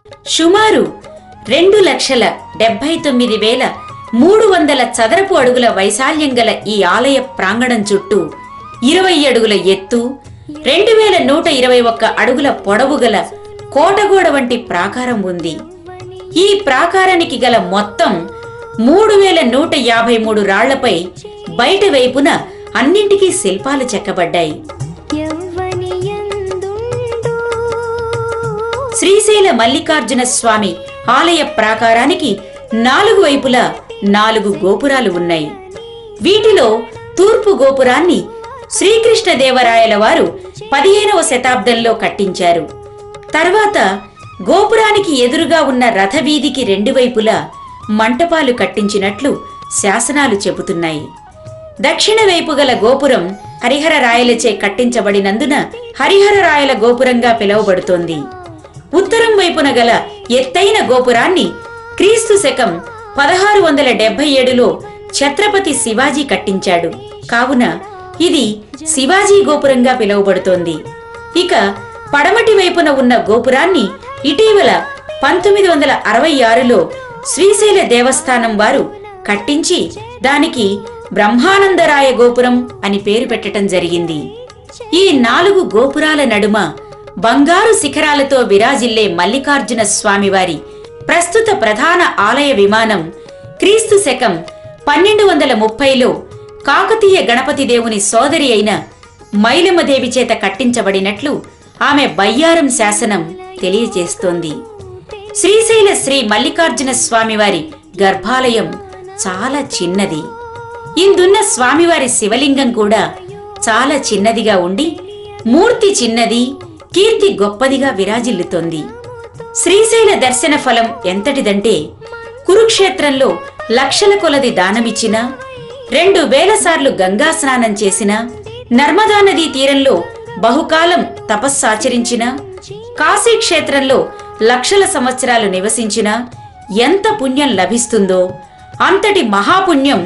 సుమారు 2,79,300 చదరపు అడుగుల వైశాల్యం గల ఈ ఆలయ ప్రాంగణం చుట్టూ 20 అడుగుల ఎత్తు, 2,121 అడుగుల పొడవు గల కోటగోడ వంటి ప్రాకారం ఉంది. ఈ ప్రాకారానికి గల మొత్తం 3,153 రాళ్లపై బయట వైపున అన్నింటికీ శిల్పాలు చెక్కబడ్డాయి. శ్రీశైల మల్లికార్జున స్వామి ఆలయ ప్రాకారానికి 4 వైపులా 4 గోపురాలు ఉన్నాయి. వీటిలో తూర్పు గోపురాన్ని శ్రీకృష్ణదేవరాయల వారు 15వ శతాబ్దంలో కట్టించారు. తర్వాత గోపురానికి ఎదురుగా ఉన్న రథవీధికి 2 వైపులా మంటపాలు కట్టించినట్లు శాసనాలు చెబుతున్నాయి. దక్షిణ వైపు గల గోపురం హరిహర రాయలచే కట్టించబడినందున హరిహర రాయల గోపురంగా పిలువబడుతోంది. ఉత్తరం వైపున గల ఎత్తైన గోపురాన్ని క్రీస్తు శకం 1677లో ఛత్రపతి శివాజీ కట్టించాడు. కావున ఇది శివాజీ గోపురంగా పిలువబడుతోంది. ఇక పడమటి వైపున ఉన్న గోపురాన్ని ఇటీవల 1966లో శ్రీశైల దేవస్థానం వారు కట్టించి దానికి బ్రహ్మానందరాయ గోపురం అని పేరు పెట్టడం జరిగింది. ఈ 4 గోపురాల నడుమ బంగారు శిఖరాలతో విరాజిల్లే మల్లికార్జున స్వామివారి ప్రస్తుత ప్రధాన ఆలయ విమానం క్రీస్తు శకం 1230లో కాకతీయ గణపతి దేవుని సోదరి అయిన మైలమ్మదేవి చేత కట్టించబడినట్లు ఆమె బయ్యారం శాసనం తెలియజేస్తోంది. శ్రీశైల శ్రీ మల్లికార్జున స్వామివారి గర్భాలయం చాలా చిన్నది. ఇందున్న స్వామివారి శివలింగం కూడా చాలా చిన్నదిగా ఉండి మూర్తి చిన్నది, కీర్తి గొప్పదిగా విరాజిల్లుతోంది. శ్రీశైల దర్శన ఫలం ఎంతటిదంటే కురుక్షేత్రంలో లక్షల కొలది దానమిచ్చినా, 2000 సార్లు గంగా స్నానం చేసినా, నర్మదా నదీ తీరంలో బహుకాలం తపస్సాచరించినా, కాశీక్షేత్రంలో లక్షల సంవత్సరాలు నివసించినా ఎంత పుణ్యం లభిస్తుందో అంతటి మహాపుణ్యం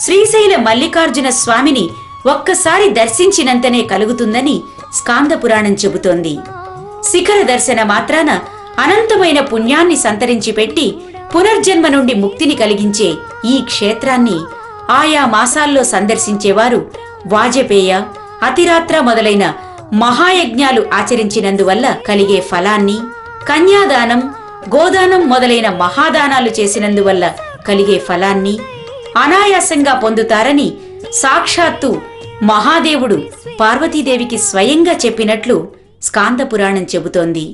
శ్రీశైల మల్లికార్జున స్వామిని ఒక్కసారి దర్శించినంతనే కలుగుతుందని స్కాంద పురాణం చెబుతోంది. శిఖర దర్శన మాత్రాన అనంతమైన పుణ్యాన్ని సంతరించి పెట్టి పునర్జన్మ నుండి ముక్తిని కలిగించే ఈ క్షేత్రాన్ని ఆయా మాసాల్లో సందర్శించేవారు వాజపేయ, అతిరాత్ర మొదలైన మహాయజ్ఞాలు ఆచరించినందువల్ల కలిగే ఫలాన్ని, కన్యాదానం, గోదానం మొదలైన మహాదానాలు చేసినందువల్ల కలిగే ఫలాన్ని అనాయాసంగా పొందుతారని సాక్షాత్తు మహాదేవుడు పార్వతీదేవికి స్వయంగా చెప్పినట్లు స్కాంద పురాణం చెబుతోంది.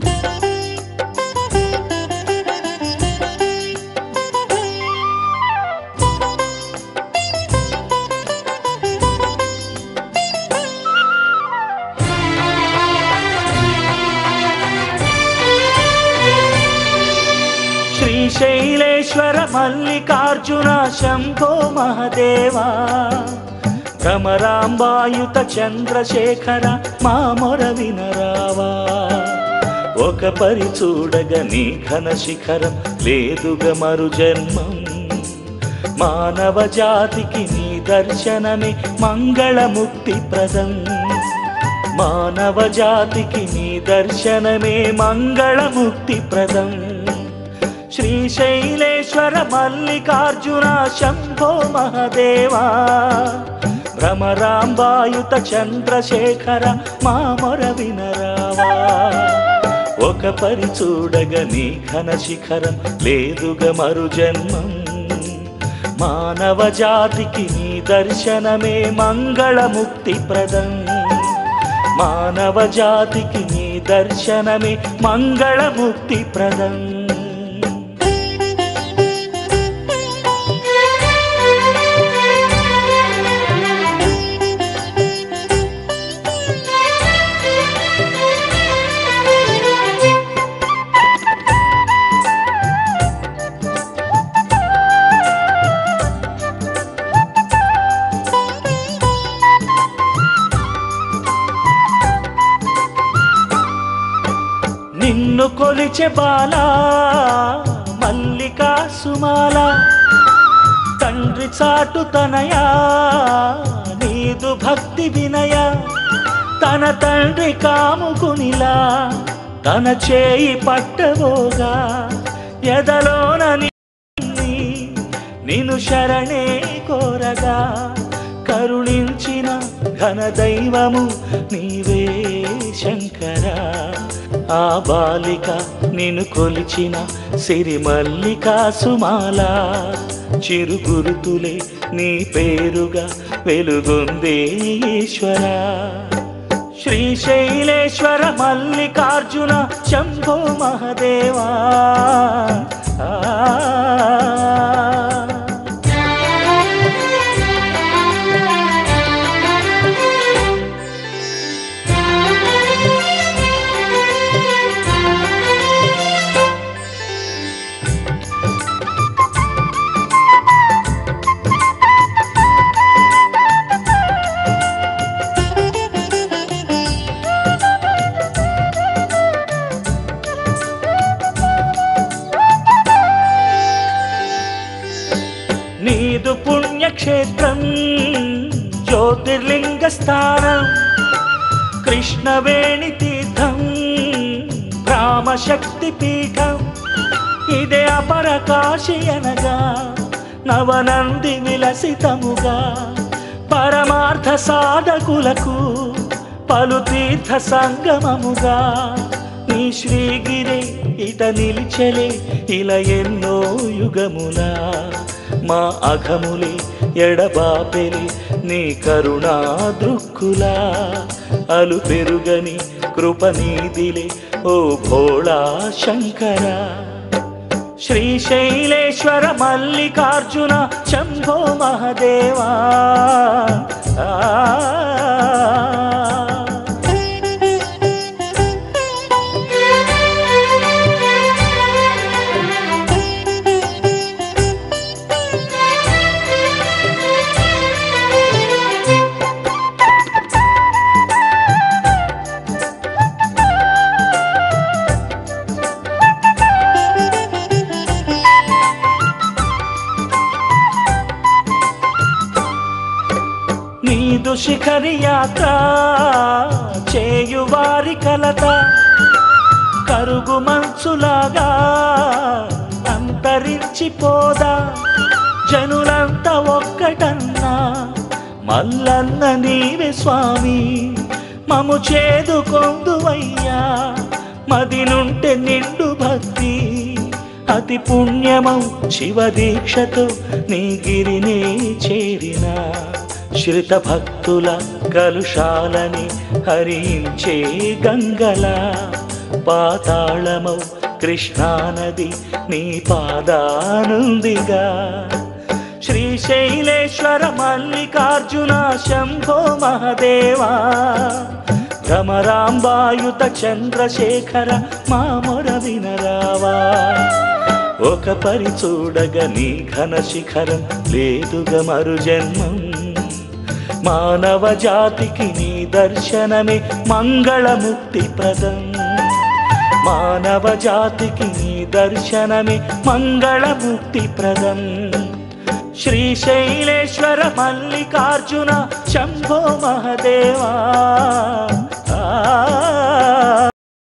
శ్రీశైలేశ్వర మల్లికార్జున శంభో మహదేవా, భ్రమరాంబాయుత చంద్రశేఖర మా మొర వినరావా. ఒక పరి చూడగ నీ ఘన శిఖరం లేదుగ మరు జన్మం, మానవ జాతికి నీ దర్శనమే మంగళముక్తి ప్రదం. మానవ జాతికి నీ దర్శనమే మంగళముక్తి ప్రదం. శ్రీశైలేశ్వర మల్లికార్జున శంభో మహదేవా, భ్రమరాంబాయుత చంద్రశేఖర మా మొర వినరావా. ఒక పరి చూడగ నీ ఘన శిఖరం లేదుగ మరు జన్మం, మానవ జాతికి నీ దర్శనమే మంగళముక్తి ప్రదం. మానవ జాతికి నీ దర్శనమే మంగళముక్తి ప్రదం. నిన్ను కొలిచె బాలా మల్లికా సుమాల, తండ్రి చాటు తనయా నీదు భక్తి వినయ. తన తండ్రి కాముకునిలా తన చేయి పట్టబోగా ఎదలోన నిన్ను శరణే కోరగా కరుణించిన ఘన దైవము నీవే శంకరా. ఆ బాలిక నిన్ను కొలిచిన సిరిమల్లికా సుమాల చిరు గురుతులే నీ పేరుగా వెలుగొందే ఈశ్వరా. శ్రీశైలేశ్వర మల్లికార్జున శంభో మహదేవా. నీదు పుణ్యక్షేత్రం జ్యోతిర్లింగ స్థానం కృష్ణవేణి తీర్థం రామశక్తి పీఠం. ఇదే అపరకాశి అనగా నవనంది విలసితముగా పరమార్థ సాధకులకు పలు తీర్థ సంగమముగా నీ శ్రీగిరే ఇట నిలిచెలే ఇలా ఎన్నో యుగములా. మా అఘములే ఎడబాపెలి నీ కరుణా దృక్కులా అలు పెరుగని కృపనీదిలే ఓ భోళా శంకరా. శ్రీశైలేశ్వర మల్లికార్జున శంభో మహదేవా. నీదు శిఖరి యాత్ర చేయువారి కలత కరుగు మంచులాగా అంతరించిపోదా. జనులంతా ఒక్కటన్నా మల్లన్న నీవే స్వామి మము చేదుకొందువయ్యా. మది నుంటే నిండు భక్తి అతి పుణ్యమౌ శివ దీక్షతో నీ గిరినే చేరినా. శ్రిత భక్తుల కలుషాలని హరించే గంగలా పాతాళమౌ కృష్ణానది నీ పాదానుందిగా. శ్రీశైలేశ్వర మల్లికార్జున శంభో మహదేవా. భ్రమరాంబాయుత చంద్రశేఖర మా మొర వినరావా. ఒక పరి చూడగ నీ ఘన శిఖరం లేదుగా మరు జన్మం. మానవ జాతికి నీ దర్శనమే మంగళముక్తి ప్రదం. మానవ జాతికి నీ దర్శనమే మంగళముక్తి ప్రదం. శ్రీశైలేశ్వర మల్లికార్జున శంభో మహదేవా.